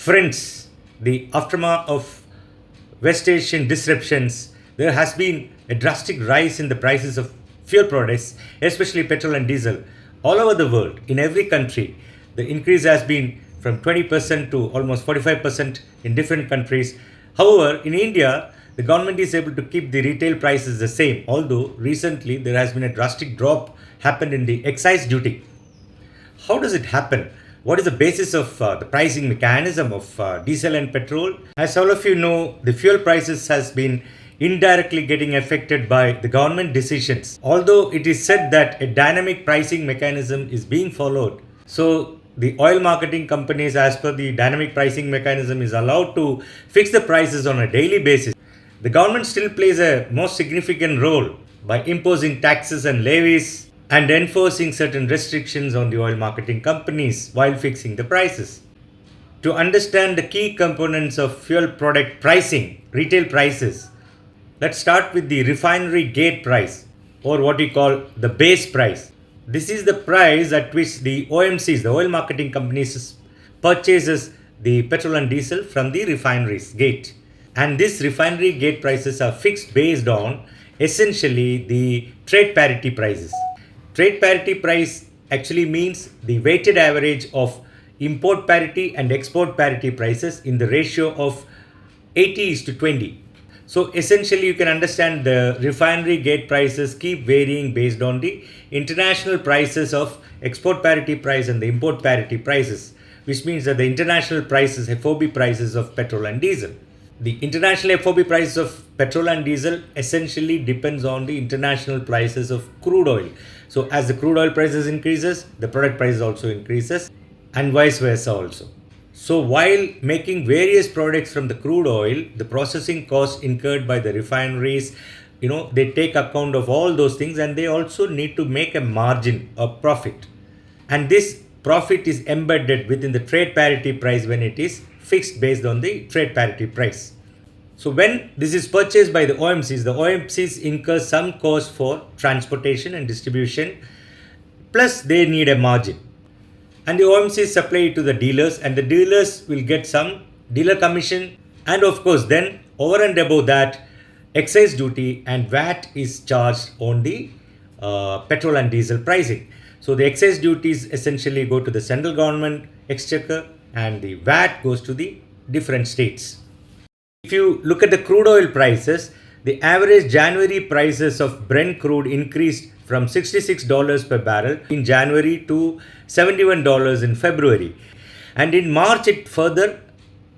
Friends, the aftermath of West Asian disruptions, there has been a drastic rise in the prices of fuel products, especially petrol and diesel, all over the world, in every country. The increase has been from 20% to almost 45% in different countries. However, in India, the government is able to keep the retail prices the same, although recently there has been a drastic drop happened in the excise duty. How does it happen? What is the basis of the pricing mechanism of diesel and petrol? As all of you know, the fuel prices has been indirectly getting affected by the government decisions. Although it is said that a dynamic pricing mechanism is being followed, so the oil marketing companies, as per the dynamic pricing mechanism, is allowed to fix the prices on a daily basis. The government still plays a most significant role by imposing taxes and levies and enforcing certain restrictions on the oil marketing companies while fixing the prices. To understand the key components of fuel product pricing, retail prices, let's start with the refinery gate price, or what we call the base price. This is the price at which the OMCs, the oil marketing companies, purchases the petrol and diesel from the refineries gate. And these refinery gate prices are fixed based on essentially the trade parity prices. Trade parity price actually means the weighted average of import parity and export parity prices in the ratio of 80:20. So essentially you can understand the refinery gate prices keep varying based on the international prices of export parity price and the import parity prices, which means that the international prices, FOB prices of petrol and diesel. The international FOB price of petrol and diesel essentially depends on the international prices of crude oil. So as the crude oil prices increases, the product price also increases, and vice versa also. So while making various products from the crude oil, the processing costs incurred by the refineries, they take account of all those things, and they also need to make a margin, a profit. And this profit is embedded within the trade parity price when it is fixed based on the trade parity price. So when this is purchased by the OMCs incur some cost for transportation and distribution, plus they need a margin. And the OMCs supply it to the dealers, and the dealers will get some dealer commission, and of course then over and above that, excise duty and VAT is charged on the petrol and diesel pricing. So the excise duties essentially go to the central government exchequer, and the VAT goes to the different states. If you look at the crude oil prices, the average January prices of Brent crude increased from $66 per barrel in January to $71 in February. And in March, it further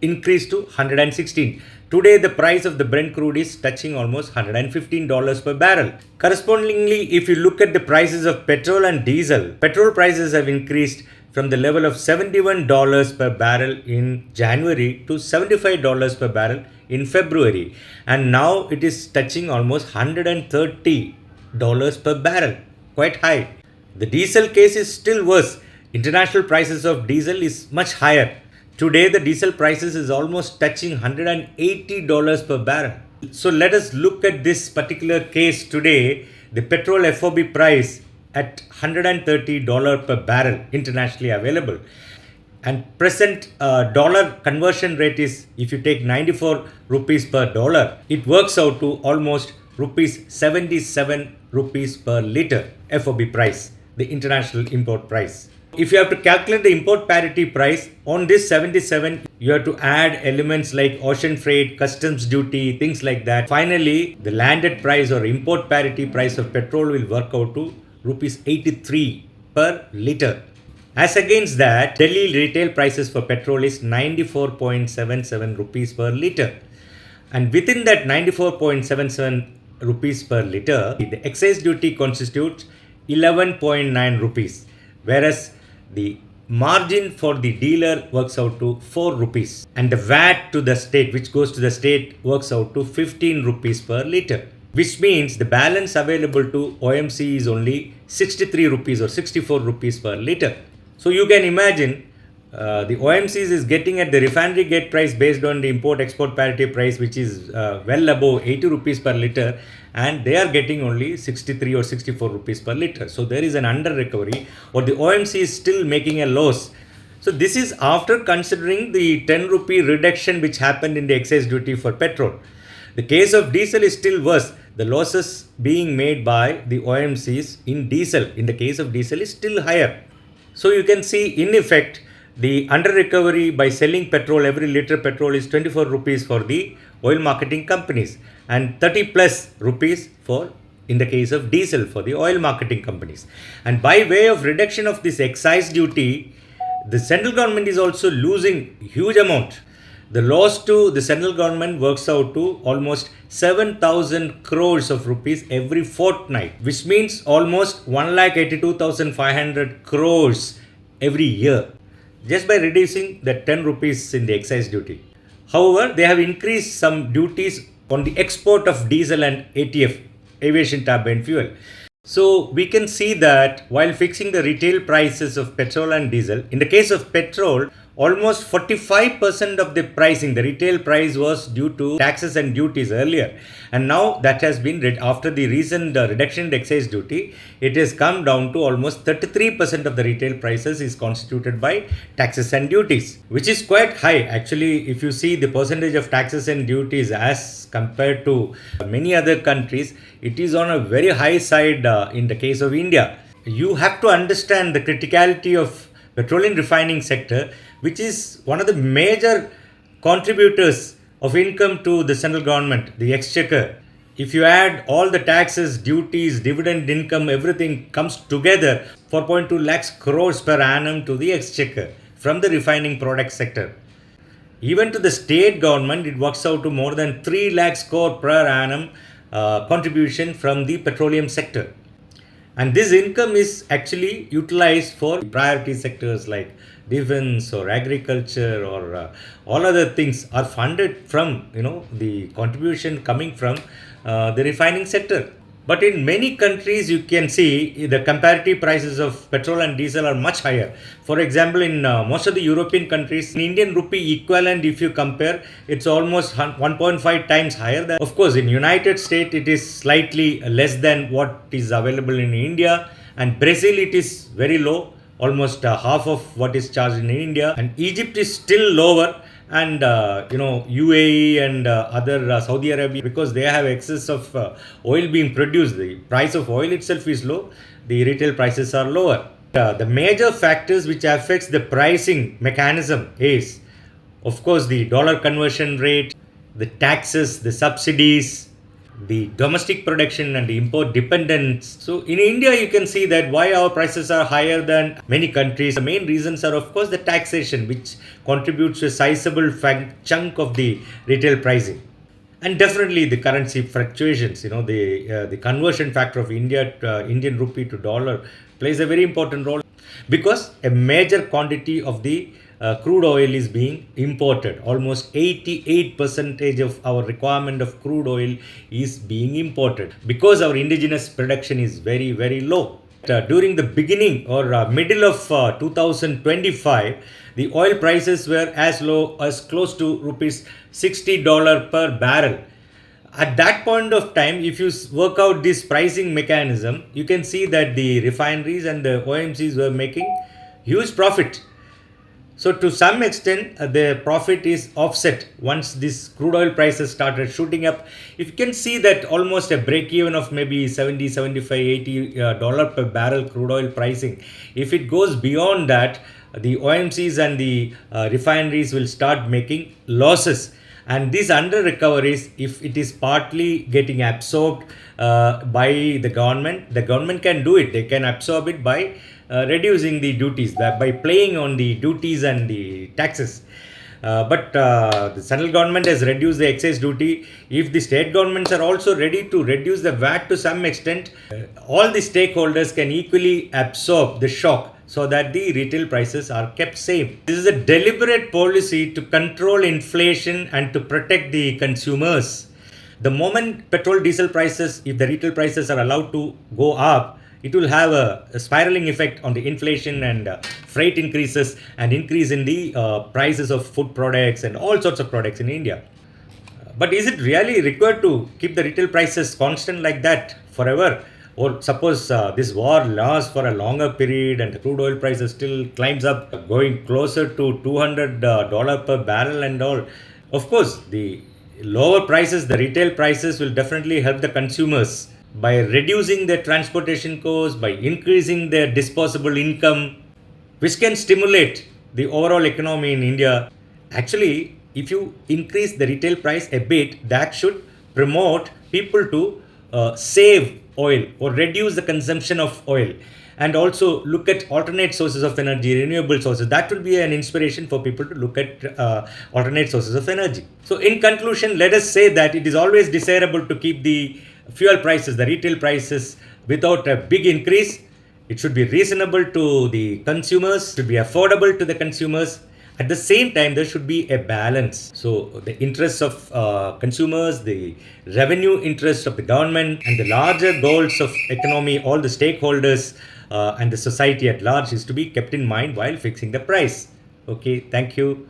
increased to $116. Today, the price of the Brent crude is touching almost $115 per barrel. Correspondingly, if you look at the prices of petrol and diesel, petrol prices have increased from the level of $71 per barrel in January to $75 per barrel in February. And now it is touching almost $130 per barrel. Quite high. The diesel case is still worse. International prices of diesel is much higher. Today the diesel prices is almost touching $180 per barrel. So let us look at this particular case today. The petrol FOB price at $130 per barrel internationally available. And present dollar conversion rate is, if you take 94 rupees per dollar, it works out to almost rupees 77 rupees per liter FOB price, the international import price. If you have to calculate the import parity price on this 77, you have to add elements like ocean freight, customs duty, things like that. Finally, the landed price or import parity price of petrol will work out to rupees 83 per liter. As against that, Delhi retail prices for petrol is 94.77 rupees per liter. And within that 94.77 rupees per liter, the excise duty constitutes 11.9 rupees, whereas the margin for the dealer works out to 4 rupees, and the VAT to the state, which goes to the state, works out to 15 rupees per liter, which means the balance available to OMC is only 63 rupees or 64 rupees per liter. So you can imagine the OMCs is getting at the refinery gate price based on the import-export parity price, which is well above 80 rupees per liter, and they are getting only 63 or 64 rupees per liter. So there is an under recovery, or the OMC is still making a loss. So this is after considering the 10 rupee reduction which happened in the excise duty for petrol. The case of diesel is still worse. The losses being made by the OMCs in diesel, in the case of diesel, is still higher. So you can see, in effect, the under recovery by selling petrol, every liter petrol is 24 rupees for the oil marketing companies and 30 plus rupees for, in the case of diesel, for the oil marketing companies. And by way of reduction of this excise duty, the central government is also losing huge amount. The loss to the central government works out to almost 7,000 crores of rupees every fortnight, which means almost 1,82,500 crores every year, just by reducing the 10 rupees in the excise duty. However, they have increased some duties on the export of diesel and ATF, aviation turbine fuel. So we can see that while fixing the retail prices of petrol and diesel, in the case of petrol, almost 45% of the pricing, the retail price, was due to taxes and duties earlier. And now that has been, after the recent reduction in the excise duty, it has come down to almost 33% of the retail prices is constituted by taxes and duties, which is quite high. Actually, if you see the percentage of taxes and duties as compared to many other countries, it is on a very high side in the case of India. You have to understand the criticality of petroleum refining sector, which is one of the major contributors of income to the central government, the exchequer. If you add all the taxes, duties, dividend income, everything comes together, 4.2 lakhs crores per annum to the exchequer from the refining product sector. Even to the state government, it works out to more than 3 lakhs crore per annum contribution from the petroleum sector. And this income is actually utilized for priority sectors like defense or agriculture or all other things are funded from the contribution coming from the refining sector. But in many countries, you can see the comparative prices of petrol and diesel are much higher. For example, in most of the European countries, in Indian rupee equivalent, if you compare, it's almost 1.5 times higher than. Of course, in United States, it is slightly less than what is available in India. And Brazil, it is very low, almost half of what is charged in India. And Egypt is still lower. And UAE and other Saudi Arabia, because they have excess of oil being produced, the price of oil itself is low, the retail prices are lower. The major factors which affects the pricing mechanism is, of course, the dollar conversion rate, the taxes, the subsidies, the domestic production and the import dependence. So in India, you can see that why our prices are higher than many countries. The main reasons are, of course, the taxation, which contributes to a sizable chunk of the retail pricing. And definitely the currency fluctuations, the conversion factor of Indian rupee to dollar plays a very important role, because a major quantity of the crude oil is being imported. Almost 88% of our requirement of crude oil is being imported because our indigenous production is very, very low. During the beginning or middle of 2025, the oil prices were as low as close to rupees $60 per barrel. At that point of time, if you work out this pricing mechanism, you can see that the refineries and the OMCs were making huge profit. So to some extent, the profit is offset once this crude oil prices started shooting up. If you can see that almost a break even of maybe 70, 75, 80 dollar per barrel crude oil pricing. If it goes beyond that, the OMCs and the refineries will start making losses. And these under recoveries, if it is partly getting absorbed by the government can do it. They can absorb it by reducing the duties, by playing on the duties and the taxes. But the central government has reduced the excise duty. If the state governments are also ready to reduce the VAT to some extent, all the stakeholders can equally absorb the shock so that the retail prices are kept same. This is a deliberate policy to control inflation and to protect the consumers. The moment petrol, diesel prices, if the retail prices are allowed to go up, it will have a spiraling effect on the inflation and freight increases and increase in the prices of food products and all sorts of products in India. But is it really required to keep the retail prices constant like that forever? or suppose this war lasts for a longer period and the crude oil prices still climbs up, going closer to $200 per barrel and all, of course, the lower prices, the retail prices will definitely help the consumers by reducing their transportation costs, by increasing their disposable income, which can stimulate the overall economy in India. Actually, if you increase the retail price a bit, that should promote people to save oil or reduce the consumption of oil, and also look at alternate sources of energy, renewable sources. That will be an inspiration for people to look at alternate sources of energy. So, in conclusion, let us say that it is always desirable to keep the fuel prices, the retail prices, without a big increase. It should be reasonable to the consumers, should be affordable to the consumers. At the same time, there should be a balance. So, the interests of consumers, the revenue interests of the government, and the larger goals of economy, all the stakeholders and the society at large is to be kept in mind while fixing the price. Okay, thank you.